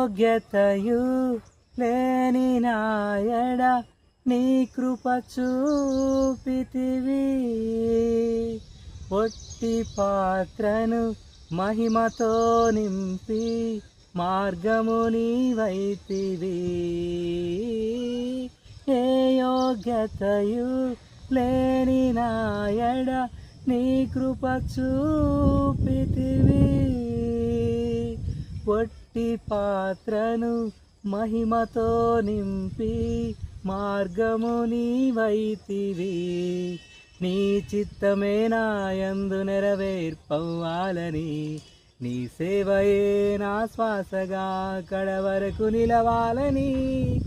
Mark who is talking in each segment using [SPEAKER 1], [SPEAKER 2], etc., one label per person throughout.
[SPEAKER 1] యోగ్యతయు లేని నాయడ నీ కృప చూపితివి. ఒట్టి పాత్రను మహిమతో నింపి మార్గము నీవైతివి. ఏ యోగ్యతయు లేని నాయడ నీ కృప చూపితివి. ఒట్టి పాత్రను మహిమతో నింపి మార్గము నీవైతివి. నీ చిత్తమే నాయందు నెరవేర్పవ్వాలని నీ సేవయే నా శ్వాసగా కడవరకు నిలవాలని.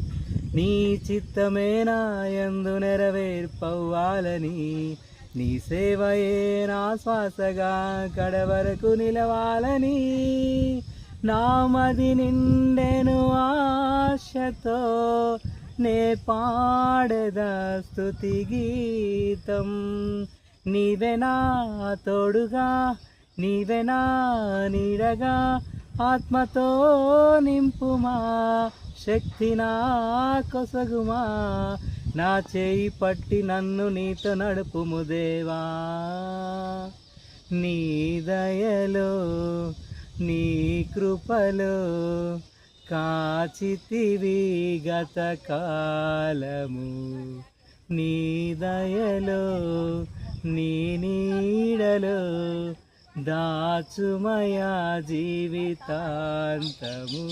[SPEAKER 1] నీ చిత్తమే నాయందు నెరవేర్పవ్వాలని నీ సేవయే నా శ్వాసగా కడవరకు నిలవాలని. నామది నిండెను ఆశతో నే పాడెదా స్తుతి గీతం. నీవే నా తోడుగా నీవే నా నీడగా ఆత్మతో నింపుమా. శక్తి నా కొసగుమా. నా చేయి పట్టి నన్ను నీతో నడుపుము దేవా. నీ దయలో నీ కృపలో కాచితివి గతకాలము. నీ దయలో నీ నీడలో దాచుమయా జీవితాంతము.